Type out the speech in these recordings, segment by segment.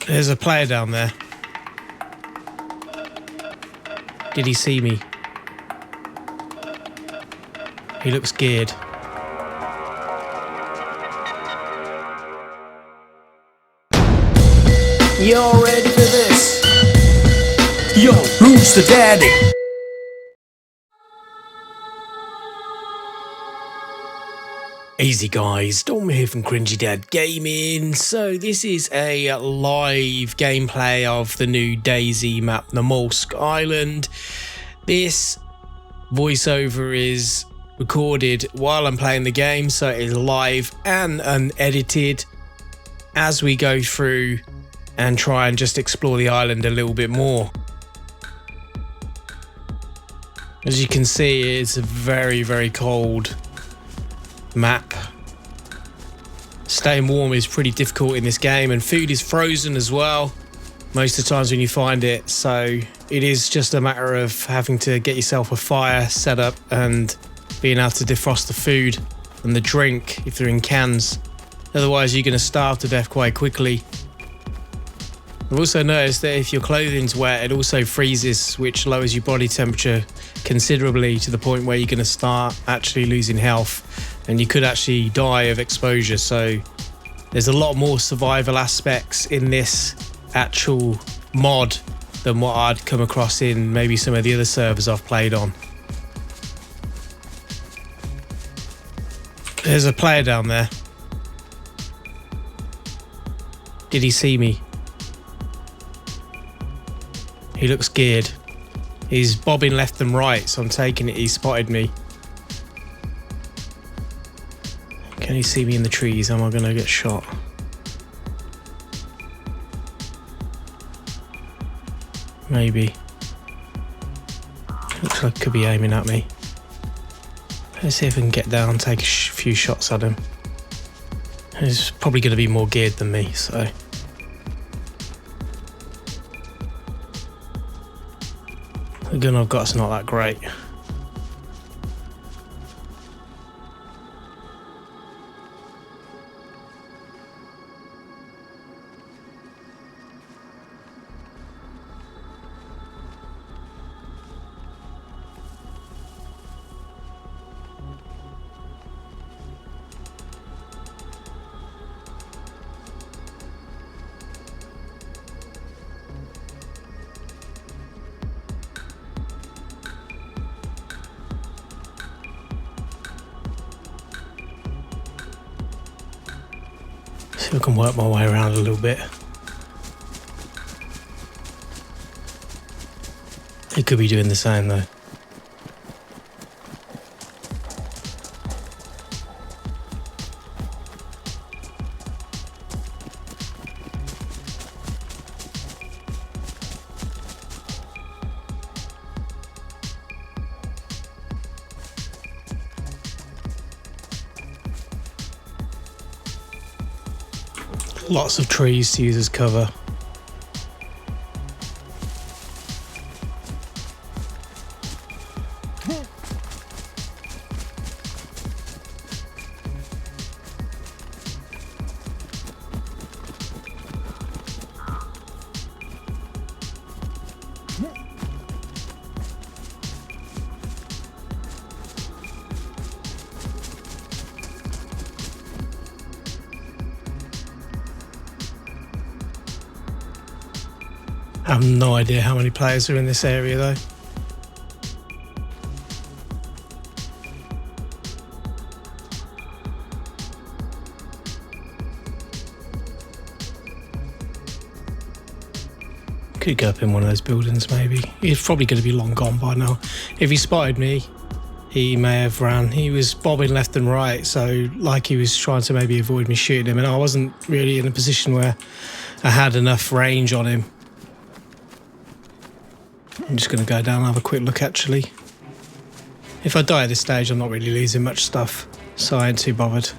There's a player down there. Did he see me? He looks geared. You're ready for this? Yo, who's the daddy? Easy guys, Dom here from Cringy Dad Gaming. So this is a live gameplay of the new Dayz map, Namalsk Island. This voiceover is recorded while I'm playing the game, so it is live and unedited as we go through and try and just explore the island a little bit more. As you can see, it's a very, very cold map. Staying warm is pretty difficult in this game, and food is frozen as well most of the times when you find it, so it is just a matter of having to get yourself a fire set up and being able to defrost the food and the drink if they're in cans. Otherwise you're going to starve to death quite quickly. I've also noticed that if your clothing's wet, it also freezes, which lowers your body temperature considerably to the point where you're going to start actually losing health and you could actually die of exposure. So there's a lot more survival aspects in this actual mod than what I'd come across in maybe some of the other servers I've played on. There's a player down there. Did he see me? He looks geared. He's bobbing left and right, so I'm taking it he spotted me. Can he see me in the trees? Am I going to get shot? Maybe. Looks like he could be aiming at me. Let's see if we can get down and take a few shots at him. He's probably going to be more geared than me, so... The gun I've got's not that great. See if I can work my way around a little bit. He could be doing the same though. Lots of trees to use as cover. I have no idea how many players are in this area though. Could go up in one of those buildings maybe. He's probably going to be long gone by now. If he spotted me, he may have ran. He was bobbing left and right, so like he was trying to maybe avoid me shooting him, and I wasn't really in a position where I had enough range on him. I'm just going to go down and have a quick look actually. If I die at this stage, I'm not really losing much stuff, so I ain't too bothered.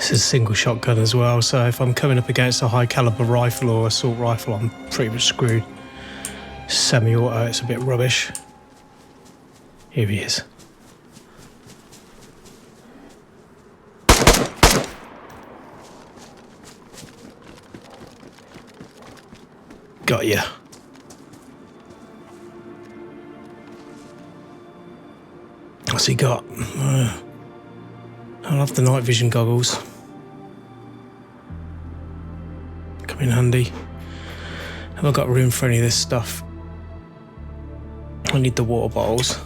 This is a single shotgun as well, so if I'm coming up against a high caliber rifle or assault rifle, I'm pretty much screwed. Semi-auto, it's a bit rubbish. Here he is. Got ya. What's he got? I love the night vision goggles. Come in handy. Have I got room for any of this stuff? I need the water bottles.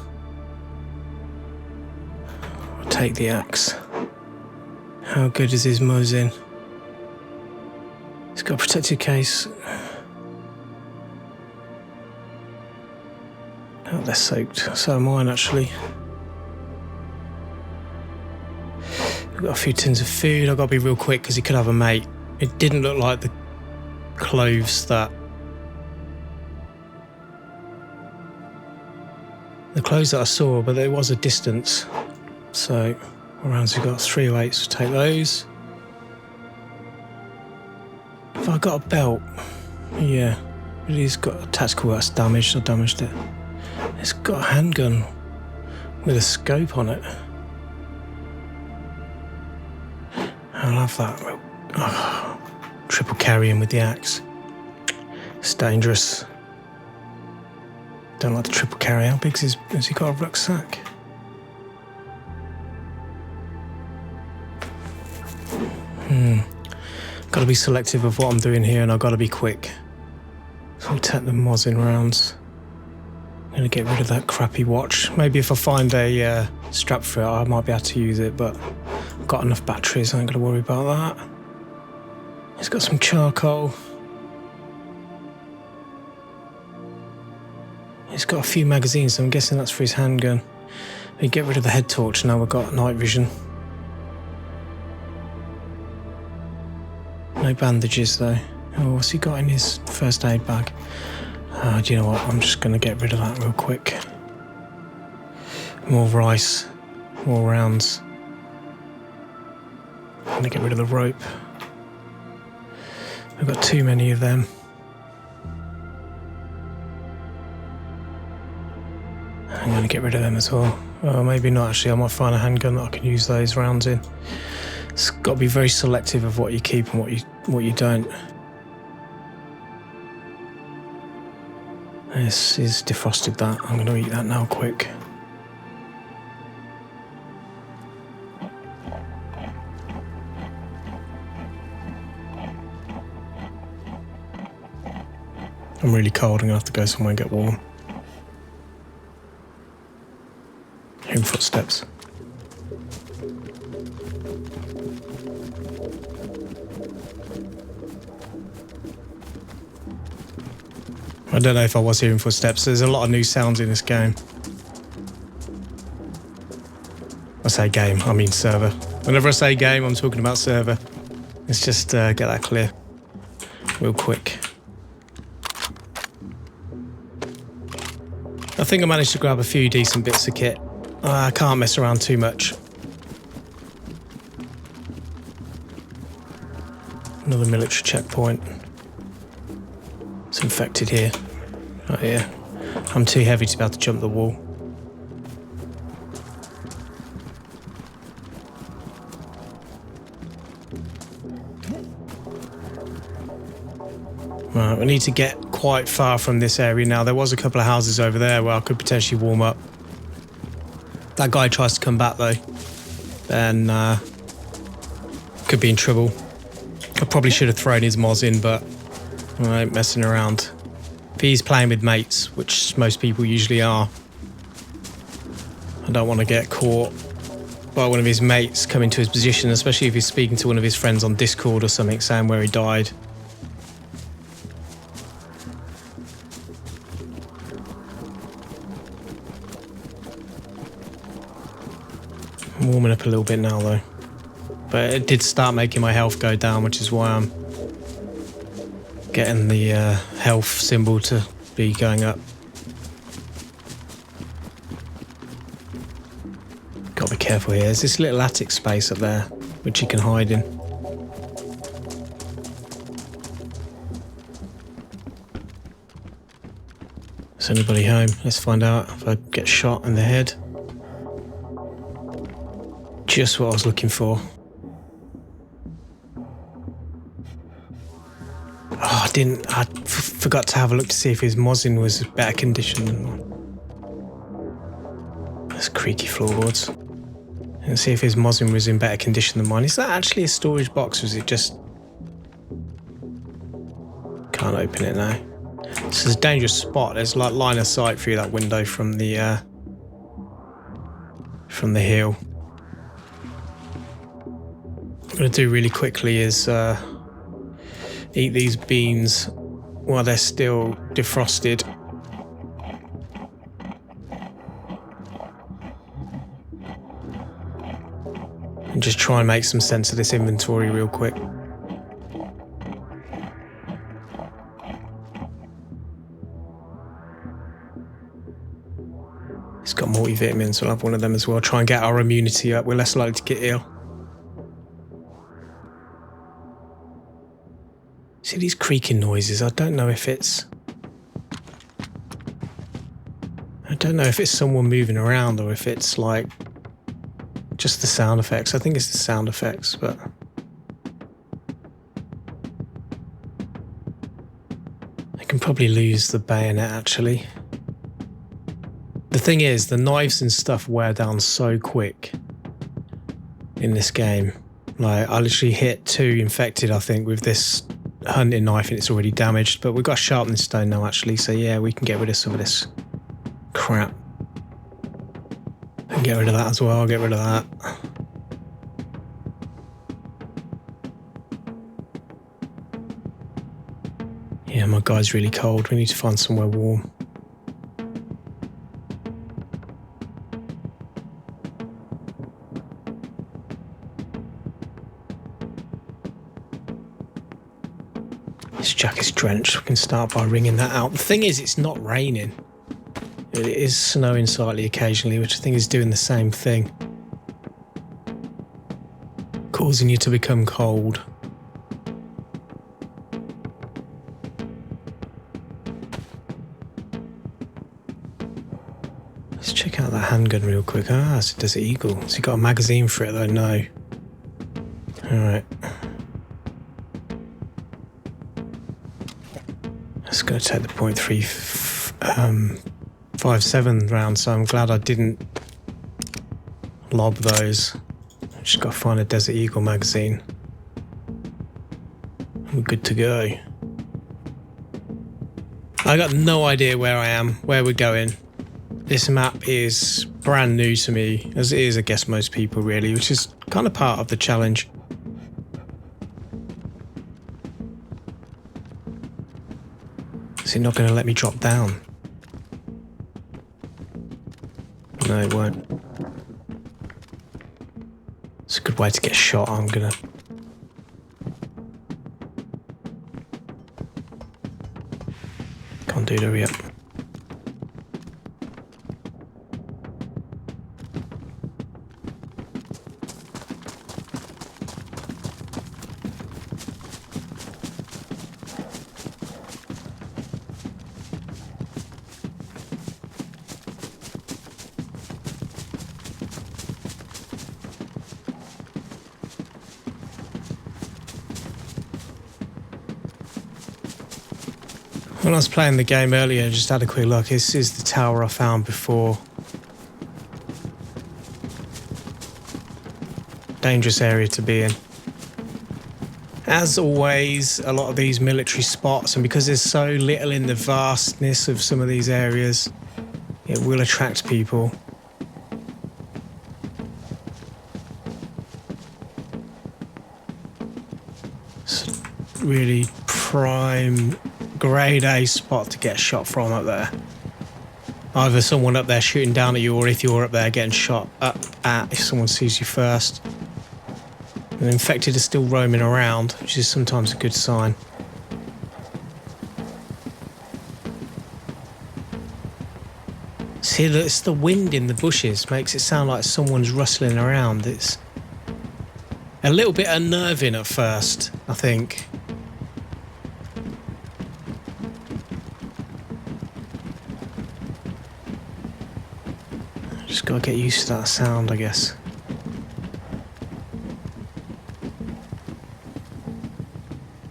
I'll take the axe. How good is his muzzin? He's got a protective case. Oh, they're soaked. So are mine, actually. We've got a few tins of food. I've got to be real quick because he could have a mate. It didn't look like the clothes that... the clothes that I saw, but there was a distance. So, what rounds we got? 308s. We'll take those. Have I got a belt? Yeah. But he's got a tactical that's damaged. I damaged it. It's got a handgun with a scope on it. I'll have that. Oh, triple carrying with the axe. It's dangerous. Don't like the triple carry. How big has he got a rucksack? Got to be selective of what I'm doing here, and I've got to be quick. So I'll take the Mosin rounds. I'm going to get rid of that crappy watch. Maybe if I find a strap for it, I might be able to use it, but I've got enough batteries, I ain't going to worry about that. He's got some charcoal. He's got a few magazines, so I'm guessing that's for his handgun. We get rid of the head torch, now we've got night vision. No bandages though. Oh, what's he got in his first aid bag? Do you know what? I'm just going to get rid of that real quick. More rice, more rounds. I'm going to get rid of the rope. I've got too many of them. I'm going to get rid of them as well. Oh, maybe not actually. I might find a handgun that I can use those rounds in. It's got to be very selective of what you keep and what you don't. This is defrosted that. I'm going to eat that now quick. I'm really cold. I'm going to have to go somewhere and get warm. Hearing footsteps. I don't know if I was hearing footsteps. There's a lot of new sounds in this game. I say game, I mean server. Whenever I say game, I'm talking about server. Let's just get that clear real quick. I think I managed to grab a few decent bits of kit. I can't mess around too much. Another military checkpoint. It's infected here. Oh yeah. I'm too heavy to be able to jump the wall. Right, we need to get quite far from this area now. There was a couple of houses over there where I could potentially warm up. That guy tries to come back though, then could be in trouble. I probably should have thrown his moz in, but I ain't messing around. If he's playing with mates, which most people usually are, I don't want to get caught by one of his mates coming to his position, especially if he's speaking to one of his friends on Discord or something, saying where he died. I'm warming up a little bit now though, but it did start making my health go down, which is why I'm getting the health symbol to be going up. Gotta be careful here. There's this little attic space up there. which he can hide in. Is anybody home? Let's find out if I get shot in the head. Just what I was looking for. Oh, I forgot to have a look to see if his Mosin was better condition than mine. That's creaky floorboards. And see if his Mosin was in better condition than mine. Is that actually a storage box, or is it just... Can't open it now. This is a dangerous spot. There's like line of sight through that window from the hill. What I'm going to do really quickly is eat these beans while they're still defrosted. And just try and make some sense of this inventory real quick. It's got multivitamins, so I'll have one of them as well. Try and get our immunity up. We're less likely to get ill. See these creaking noises? I don't know if it's someone moving around or if it's like just the sound effects. I think it's the sound effects, but I can probably lose the bayonet actually. The thing is, the knives and stuff wear down so quick in this game. Like, I literally hit 2 infected, I think, with this hunting knife and it's already damaged. But we've got sharpening stone now, actually, so yeah, we can get rid of some of this crap. And get rid of that as well, get rid of that. Yeah, my guy's really cold. We need to find somewhere warm. This jacket's drenched. We can start by wringing that out. The thing is, it's not raining. It is snowing slightly occasionally, which I think is doing the same thing. Causing you to become cold. Let's check out that handgun real quick. Ah, it's a Desert Eagle. Has he got a magazine for it though? No. Alright. It's going to take the .357 round, so I'm glad I didn't lob those. I just got to find a Desert Eagle magazine. I'm good to go. I got no idea where I am, where we're going. This map is brand new to me, as it is, I guess, most people really, which is kind of part of the challenge. Is it not going to let me drop down? No, it won't. It's a good way to get shot. I'm going to... Can't do it, hurry up. When I was playing the game earlier, I just had a quick look. This is the tower I found before. Dangerous area to be in. As always, a lot of these military spots, and because there's so little in the vastness of some of these areas, it will attract people. It's really prime grade A spot to get shot from up there. Either someone up there shooting down at you, or if you're up there getting shot up at if someone sees you first. And the infected are still roaming around, which is sometimes a good sign. See, it's the wind in the bushes makes it sound like someone's rustling around. A little bit unnerving at first, I think. Just gotta get used to that sound, I guess.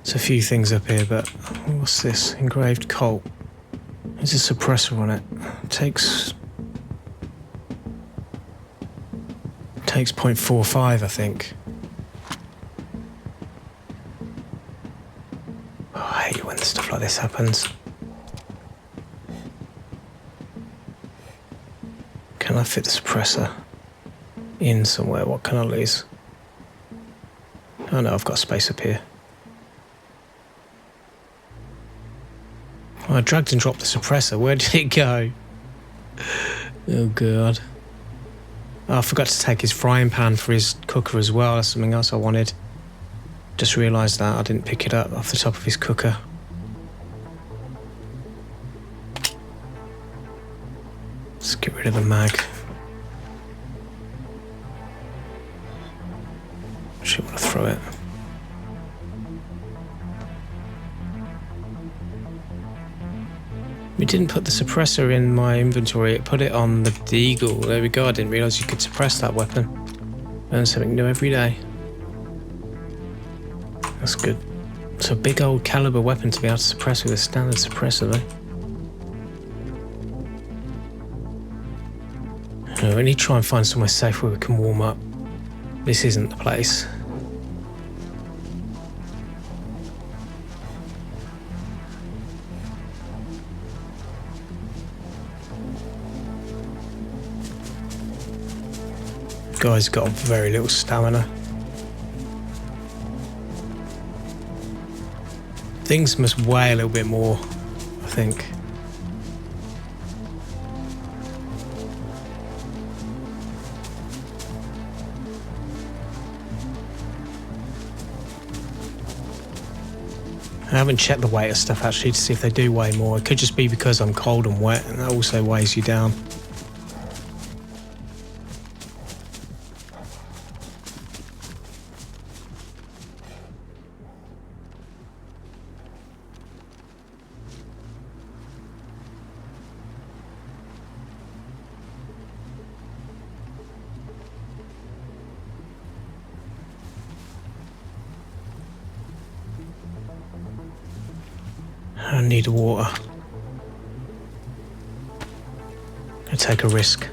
There's a few things up here, but what's this? Engraved Colt. There's a suppressor on it. Takes 0.45, I think. Oh, I hate when stuff like this happens. Can I fit the suppressor in somewhere? What can I lose? Oh no, I've got space up here. Oh, I dragged and dropped the suppressor. Where did it go? Oh god. Oh, I forgot to take his frying pan for his cooker as well. That's something else I wanted. Just realised that I didn't pick it up off the top of his cooker. Let's get rid of the mag. Actually want to throw it. We didn't put the suppressor in my inventory, it put it on the Deagle. There we go, I didn't realise you could suppress that weapon. Learn something new every day. That's good. It's a big old caliber weapon to be able to suppress with a standard suppressor though. We need to try and find somewhere safe where we can warm up. This isn't the place. Guy's got very little stamina. Things must weigh a little bit more, I think. I haven't checked the weight of stuff actually to see if they do weigh more. It could just be because I'm cold and wet, and that also weighs you down. I need water. I take a risk.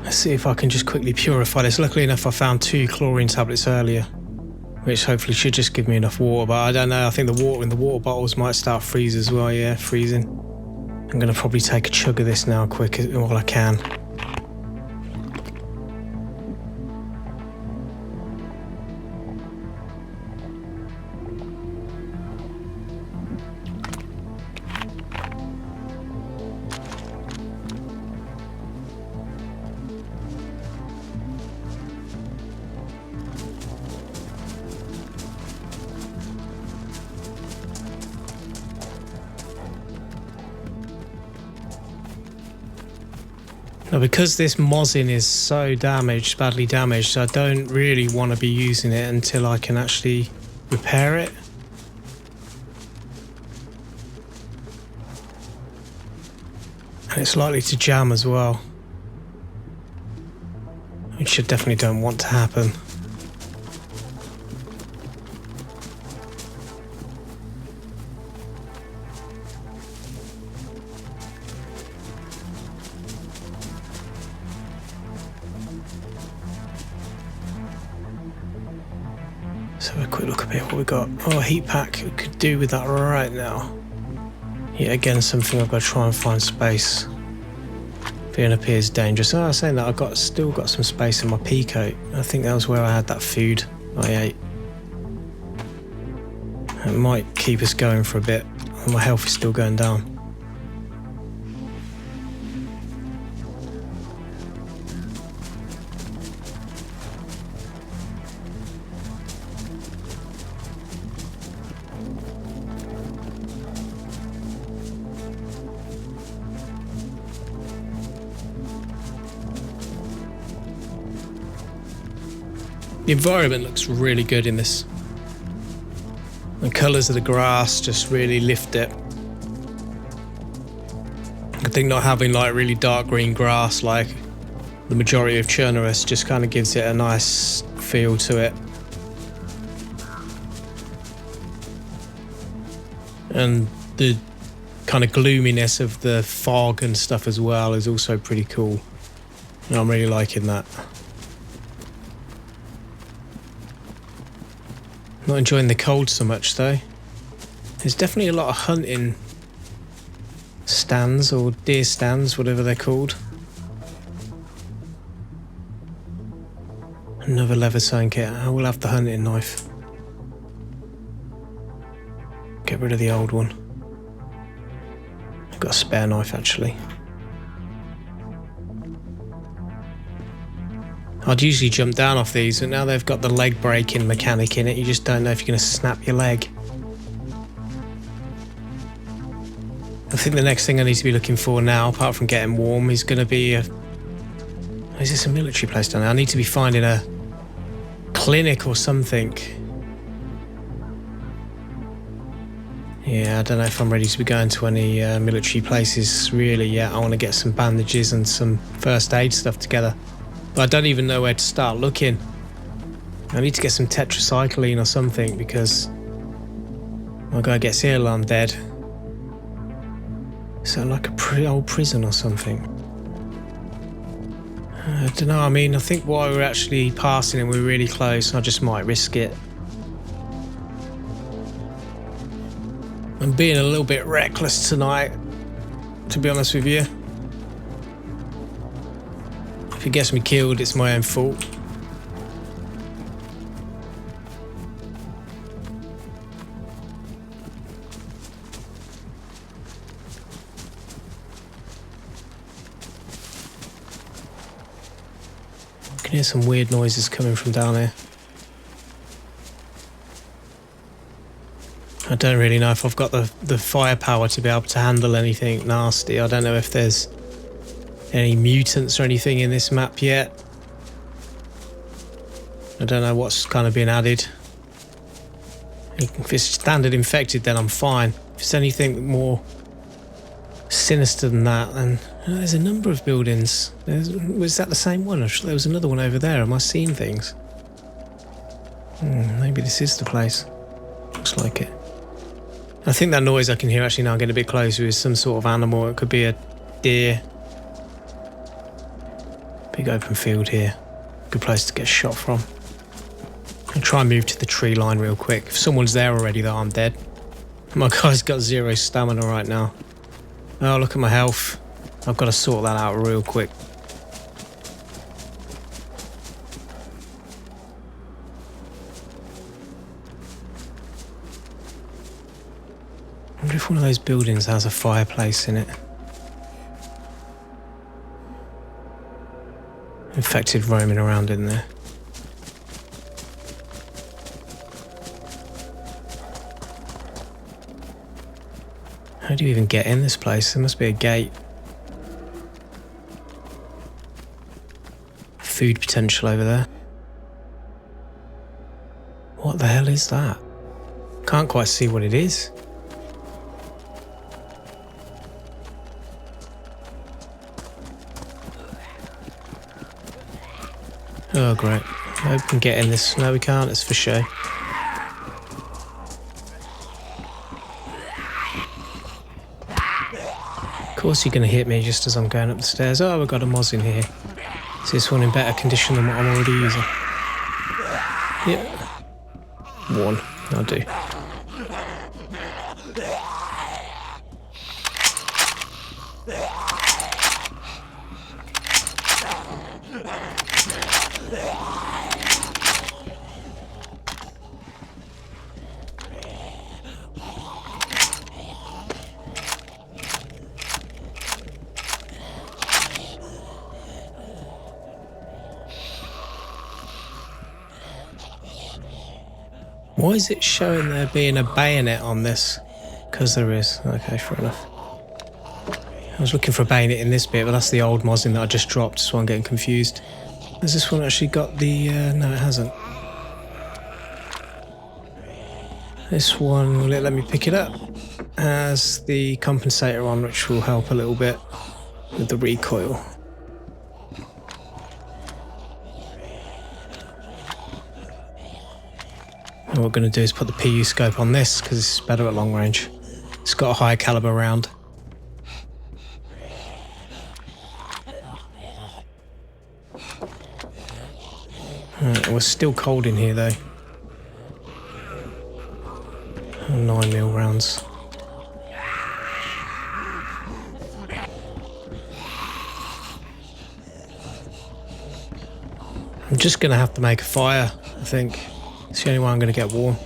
Let's see if I can just quickly purify this. Luckily enough, I found 2 chlorine tablets earlier, which hopefully should just give me enough water, but I don't know. I think the water in the water bottles might start freeze as well. Yeah, freezing. I'm going to probably take a chug of this now quick while I can. Now, because this Mosin is so badly damaged, I don't really want to be using it until I can actually repair it. And it's likely to jam as well, which I definitely don't want to happen. Let's have a quick look up here what we got. Oh, a heat pack. We could do with that right now. Yet again, something I've got to try and find space. Being up here is dangerous. Oh, I was saying that I've still got some space in my pea coat. I think that was where I had that food I ate. It might keep us going for a bit. My health is still going down. The environment looks really good in this. The colours of the grass just really lift it. I think not having like really dark green grass like the majority of Chernobyl just kind of gives it a nice feel to it. And the kind of gloominess of the fog and stuff as well is also pretty cool. And I'm really liking that. Not enjoying the cold so much though. There's definitely a lot of hunting stands or deer stands, whatever they're called. Another leather sewing kit. I will have the hunting knife. Get rid of the old one. I've got a spare knife actually. I'd usually jump down off these, but now they've got the leg breaking mechanic in it. You just don't know if you're going to snap your leg. I think the next thing I need to be looking for now, apart from getting warm, is going to be is this a military place down there? I need to be finding a clinic or something. Yeah, I don't know if I'm ready to be going to any military places really yet. I want to get some bandages and some first aid stuff together. But I don't even know where to start looking. I need to get some tetracycline or something because my guy gets ill, I'm dead. So like a old prison or something. I don't know, I mean, I think while we're actually passing and we're really close, I just might risk it. I'm being a little bit reckless tonight, to be honest with you. If it gets me killed, it's my own fault. I can hear some weird noises coming from down here. I don't really know if I've got the firepower to be able to handle anything nasty. I don't know if there's any mutants or anything in this map yet. I don't know what's kind of been added. If it's standard infected, then I'm fine. If it's anything more sinister than that, then there's a number of buildings. Was that the same one? There was another one over there. Am I seeing things? Maybe this is the place. Looks like it. I think that noise I can hear actually now getting a bit closer is some sort of animal. It could be a deer. Big open field here. Good place to get shot from. I'll try and move to the tree line real quick. If someone's there already though, I'm dead. My guy's got 0 stamina right now. Oh, look at my health. I've got to sort that out real quick. I wonder if one of those buildings has a fireplace in it. Infected roaming around in there. How do you even get in this place? There must be a gate. Food potential over there. What the hell is that? Can't quite see what it is. Oh great. I hope we can get in this. No we can't, it's for show. Of course you're going to hit me just as I'm going up the stairs. Oh, we've got a Moz in here. Is this one in better condition than what I'm already using? Yeah. One, I'll do. Why is it showing there being a bayonet on this? Because there is. Okay, fair enough. I was looking for a bayonet in this bit, but that's the old Mosin that I just dropped, so I'm getting confused. Has this one actually got the... no, it hasn't. This one, will it let me pick it up? Has the compensator on, which will help a little bit with the recoil. What we're going to do is put the PU scope on this because it's better at long range. It's got a higher caliber round. Right, we're still cold in here though. 9mm rounds. I'm just going to have to make a fire, I think. It's the only way I'm going to get warm.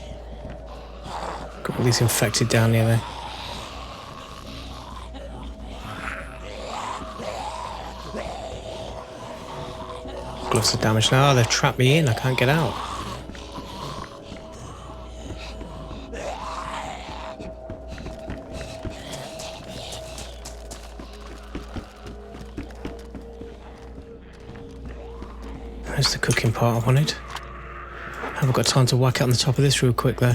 Got all these infected down here though. Gloves are damaged now. Oh, they've trapped me in. I can't get out. There's the cooking part I wanted. Haven't got time to whack it on the top of this real quick though.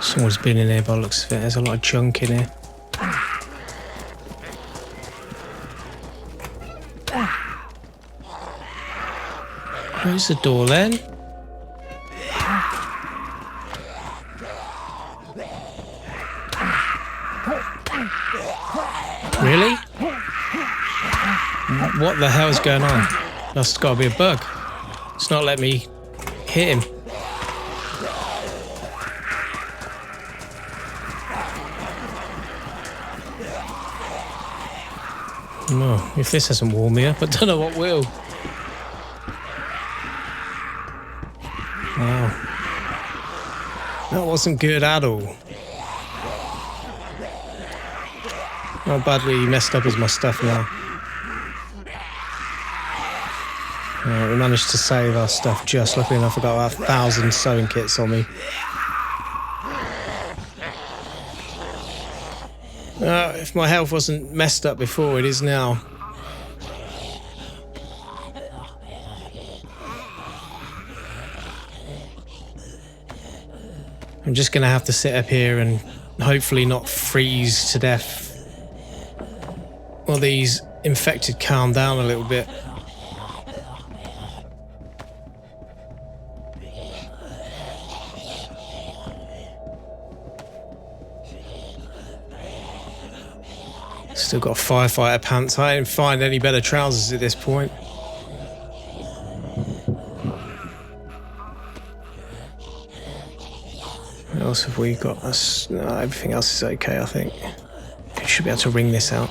Someone's been in here by the looks of it. There's a lot of junk in here. Where's the door then? Really? What the hell is going on? That's got to be a bug. It's not letting me hit him. Well, if this hasn't warmed me up, I don't know what will. Wow. That wasn't good at all. How badly messed up is my stuff now? We managed to save our stuff just. Luckily enough, I got about 1,000 sewing kits on me. If my health wasn't messed up before, it is now. I'm just going to have to sit up here and hopefully not freeze to death while these infected calm down a little bit. Still got firefighter pants. I didn't find any better trousers at this point. What else have we got? No, everything else is okay, I think. We should be able to wring this out.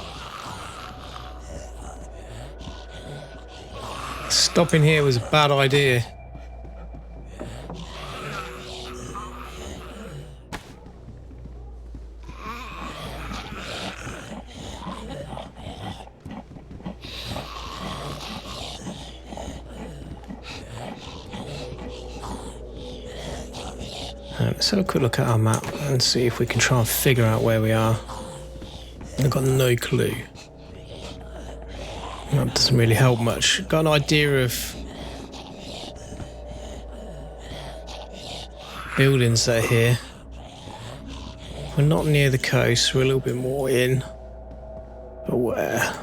Stopping here was a bad idea. Let's have a quick look at our map and see if we can try and figure out where we are. I've got no clue. That doesn't really help much. Got an idea of buildings that are here. We're not near the coast, we're a little bit more in. But where?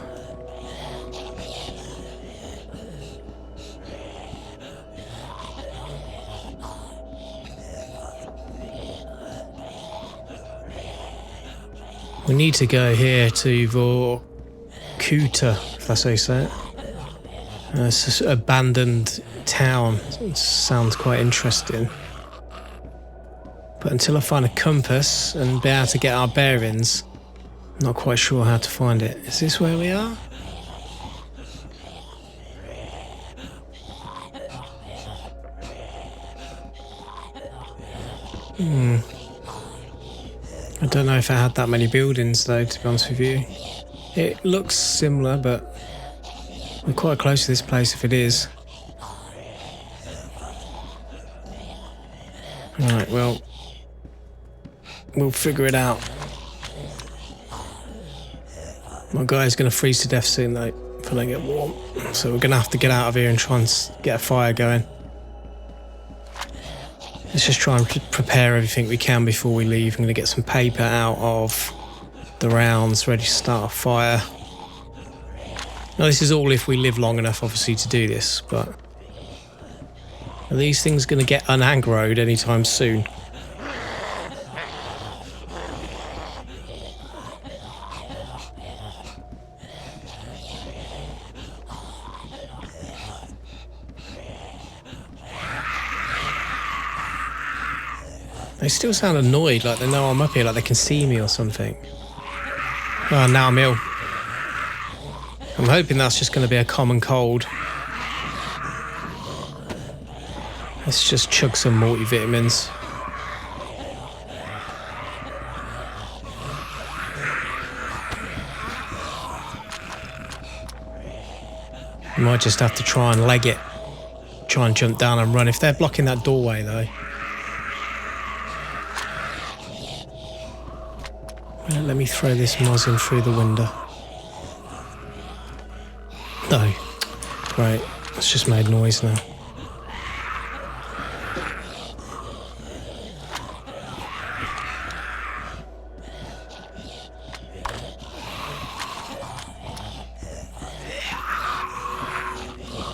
We need to go here to Vorkuta, if that's how you say it. It's an abandoned town. It sounds quite interesting. But until I find a compass and be able to get our bearings, I'm not quite sure how to find it. Is this where we are? I don't know if it had that many buildings though, to be honest with you. It looks similar, but we're quite close to this place if it is. Alright, well, we'll figure it out. My guy's going to freeze to death soon though, if I don't get warm. So we're going to have to get out of here and try and get a fire going. Let's just try and prepare everything we can before we leave. I'm going to get some paper out of the rounds ready to start a fire. Now this is all if we live long enough obviously to do this, but are these things going to get unaggroed anytime soon? They still sound annoyed, like they know I'm up here, like they can see me or something. Oh, now I'm ill. I'm hoping that's just going to be a common cold. Let's just chug some multivitamins. I might just have to try and leg it. Try and jump down and run. If they're blocking that doorway though. Let me throw this muzzin through the window. No. Right, it's just made noise now.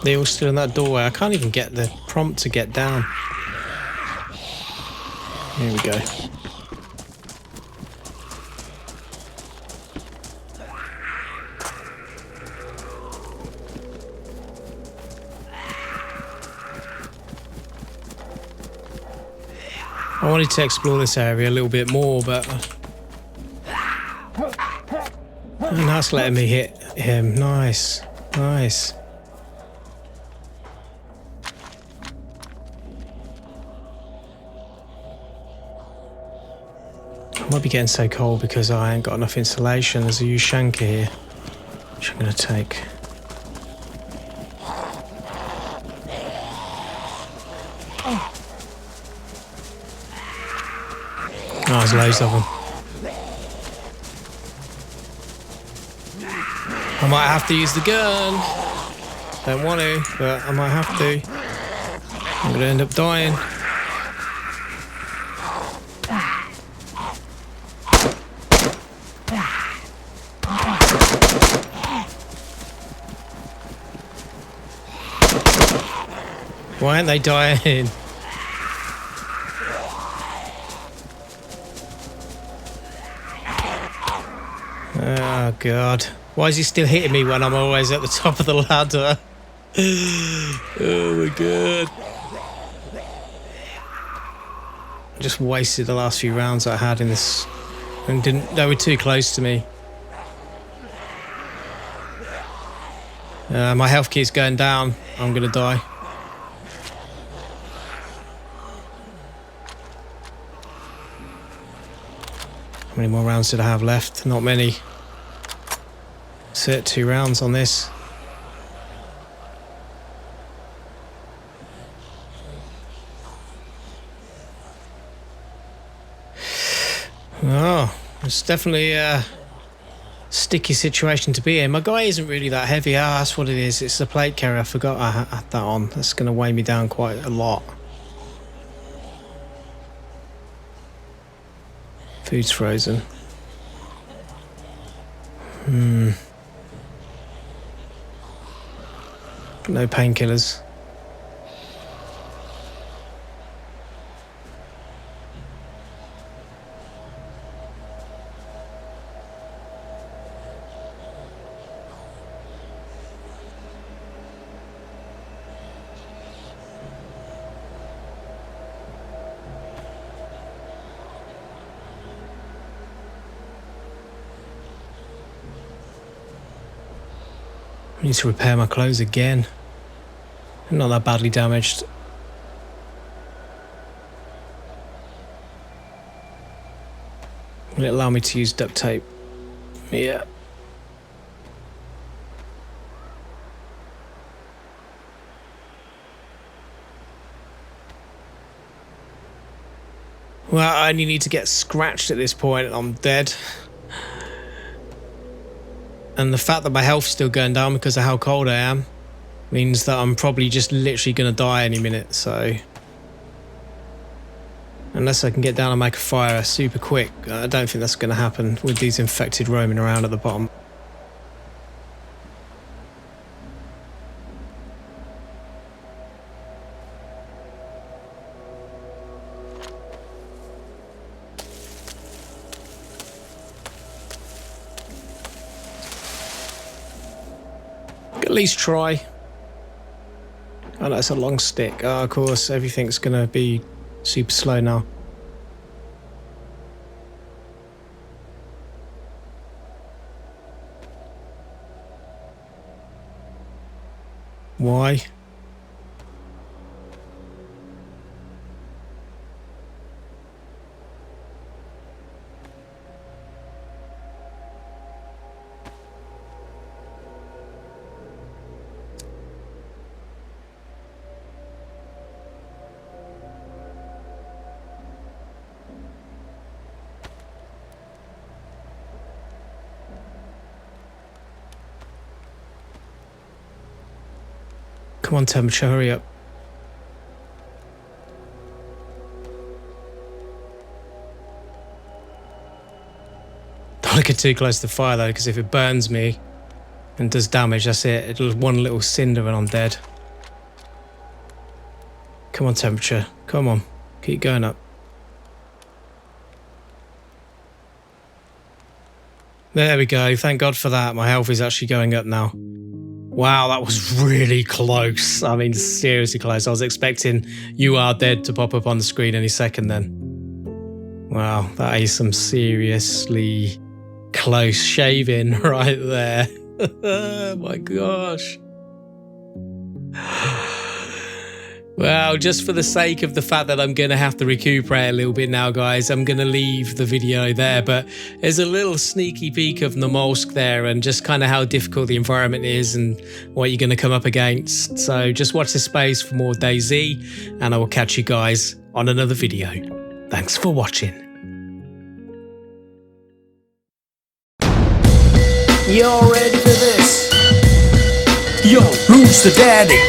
They're all still in that doorway. I can't even get the prompt to get down. Here we go. I wanted to explore this area a little bit more, but that's letting me hit him. Nice, nice. I might be getting so cold because I ain't got enough insulation. There's a Ushanka here, which I'm going to take. Oh, there's loads of them. I might have to use the gun. Don't want to, but I might have to. I'm going to end up dying. Why aren't they dying? Oh God. Why is he still hitting me when I'm always at the top of the ladder? Oh my God. I just wasted the last few rounds I had in this and they were too close to me. My health keeps going down. I'm gonna die. How many more rounds did I have left? Not many. That's it, 2 rounds on this. Oh, it's definitely a sticky situation to be in. My guy isn't really that heavy. Ah, that's what it is. It's the plate carrier. I forgot I had that on. That's going to weigh me down quite a lot. Food's frozen. No painkillers. I need to repair my clothes again. I'm not that badly damaged. Will it allow me to use duct tape? Yeah. Well, I only need to get scratched at this point and I'm dead. And the fact that my health's still going down because of how cold I am means that I'm probably just literally going to die any minute, so... Unless I can get down and make a fire super quick, I don't think that's going to happen with these infected roaming around at the bottom. At least try. Oh, that's a long stick. Oh, of course, everything's going to be super slow now. Why? Come on, temperature, hurry up. Don't get too close to the fire though, because if it burns me and does damage, that's it. It'll one little cinder and I'm dead. Come on, temperature. Come on. Keep going up. There we go. Thank God for that. My health is actually going up now. Wow, that was really close. I mean, seriously close. I was expecting "you are dead" to pop up on the screen any second then. Wow, that is some seriously close shaving right there. Oh my gosh. Well, just for the sake of the fact that I'm going to have to recuperate a little bit now, guys, I'm going to leave the video there. But there's a little sneaky peek of Namalsk there and just kind of how difficult the environment is and what you're going to come up against. So just watch this space for more Dayz, and I will catch you guys on another video. Thanks for watching. You're ready for this? Yo, who's the daddy?